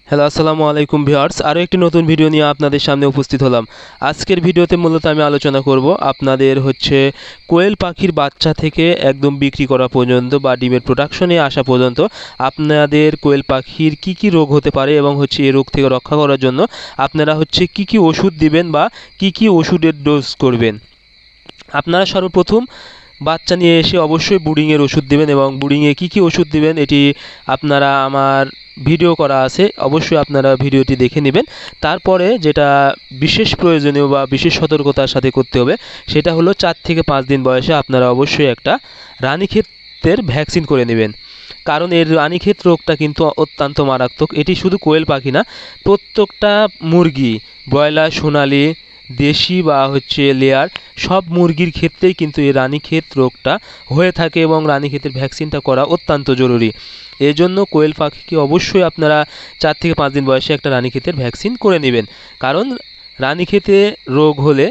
Hello আসসালামু আলাইকুম viewers, আরও একটি নতুন ভিডিও নিয়ে আপনাদের সামনে উপস্থিত হলাম। আজকের ভিডিওতে মূলত আমি আলোচনা করব আপনাদের কোয়েল পাখির বাচ্চা থেকে একদম বিক্রি করা পর্যন্ত বা ডিমের প্রোডাকশনে আসা পর্যন্ত আপনাদের কোয়েল পাখির কি রোগ হতে পারে এবং এই রোগ থেকে রক্ষা করার জন্য আপনারা কি ওষুধ দিবেন বা কি ওষুধের ডোজ করবেন। আপনারা সর্বপ্রথম বাচ্চা নিয়ে এসে অবশ্যই ব্রুডিংয়ের ওষুধ দিবেন এবং ব্রুডিংয়ে কি ওষুধ দিবেন এটি আপনারা আমার ভিডিও করা আছে, অবশ্যই আপনারা ভিডিওটি দেখে নেবেন। তারপরে যেটা বিশেষ প্রয়োজনীয় বা বিশেষ সতর্কতার সাথে করতে হবে সেটা হলো 4 থেকে 5 দিন বয়সে আপনারা অবশ্যই একটা রানীক্ষেতের ভ্যাকসিন করে নেবেন। কারণ এর রানীক্ষেত রোগটা কিন্তু অত্যন্ত মারাত্মক। এটি শুধু কোয়েল পাখি না, প্রত্যেকটা মুরগি, ব্রয়লার, সোনালি, দেশি বা লেয়ার, সব মুরগির ক্ষেত্রেই কিন্তু এই রানীক্ষেত রোগটা হয়ে থাকে এবং রানীক্ষেতের ভ্যাকসিনটা করা অত্যন্ত জরুরি। এই জন্য কোয়েল পাখিকে অবশ্যই আপনারা 4 থেকে 5 দিন বয়সে একটা রানীক্ষেতের ভ্যাকসিন করে নেবেন। কারণ রানীক্ষেতে রোগ হলে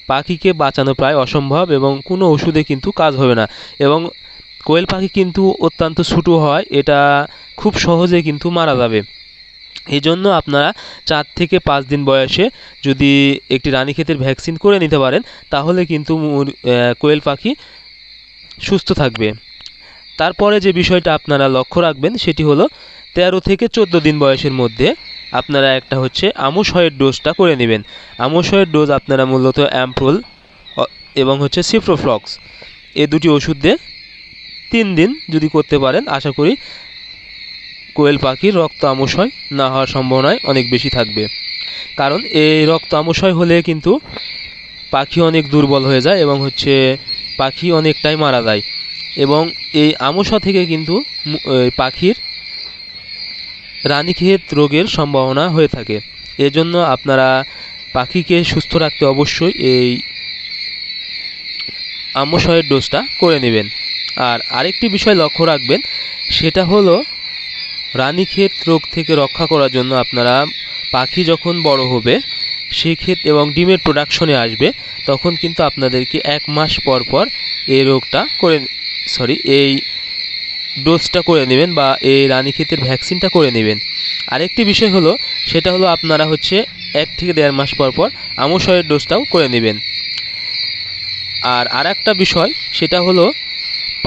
পাখিকে বাঁচানো প্রায় অসম্ভব এবং কোনো ওষুধে কিন্তু কাজ হবে না। এবং কোয়েল পাখি কিন্তু অত্যন্ত ছোটো হয়, এটা খুব সহজে কিন্তু মারা যাবে। এই জন্য আপনারা 4 থেকে 5 দিন বয়সে যদি একটি রানীক্ষেতের ভ্যাকসিন করে নিতে পারেন তাহলে কিন্তু কোয়েল পাখি সুস্থ থাকবে। তারপরে যে বিষয়টা আপনারা লক্ষ্য রাখবেন সেটি হলো 13 থেকে 14 দিন বয়সের মধ্যে আপনারা একটা আমোসয়ের ডোজটা করে নেবেন। আমোসয়ের ডোজ আপনারা মূলত অ্যাম্প্রোল এবং সিপ্রোফ্লক্স এই দুটি ওষুধ দিয়ে 3 দিন যদি করতে পারেন আশা করি কোয়েল পাখির রক্ত আমোসয় না হওয়ার সম্ভাবনায় অনেক বেশি থাকবে। কারণ এই রক্ত আমোসয় হলে কিন্তু পাখি অনেক দুর্বল হয়ে যায় এবং পাখি অনেকটাই মারা যায় এবং এই আমোসা থেকে কিন্তু পাখির রানীক্ষেত রোগের সম্ভাবনা হয়ে থাকে। এজন্য আপনারা পাখিকে সুস্থ রাখতে অবশ্যই এই আমোসয়ের ডোজটা করে নেবেন। আর আরেকটি বিষয় লক্ষ্য রাখবেন সেটা হলো রানীক্ষেত রোগ থেকে রক্ষা করার জন্য আপনারা পাখি যখন বড় হবে সেক্ষেত্রে এবং ডিমের প্রোডাকশনে আসবে তখন কিন্তু আপনাদেরকে 1 মাস পর পর এই এই ডোজটা করে নেবেন বা এই রানীক্ষেতের ভ্যাকসিনটা করে নেবেন। আরেকটি বিষয় হলো সেটা হলো আপনারা 1 থেকে 1.5 মাস পর পর আমোসয়ের ডোজটাও করে নেবেন। আর আরেকটা বিষয় সেটা হলো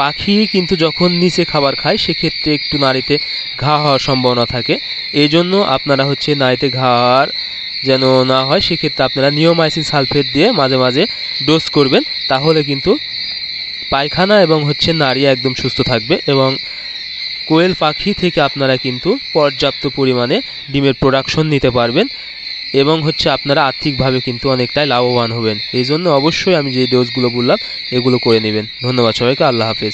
পাখি কিন্তু যখন নিচে খাবার খায় সেক্ষেত্রে একটু নাড়িতে ঘা হওয়ার সম্ভাবনা থাকে। এই জন্য আপনারা নাড়িতে ঘা হওয়ার যেন না হয় সেক্ষেত্রে আপনারা নিওমাইসিন সালফেট দিয়ে মাঝে মাঝে ডোজ করবেন। তাহলে কিন্তু পায়খানা এবং নাড়ি একদম সুস্থ থাকবে এবং কোয়েল পাখি থেকে আপনারা কিন্তু পর্যাপ্ত পরিমাণে ডিমের প্রোডাকশন নিতে পারবেন এবং আপনারা আর্থিকভাবে কিন্তু অনেকটাই লাভবান হবেন। এই জন্য অবশ্যই আমি যে ডোজগুলো বললাম এগুলো করে নেবেন। ধন্যবাদ সবাইকে। আল্লাহ হাফেজ।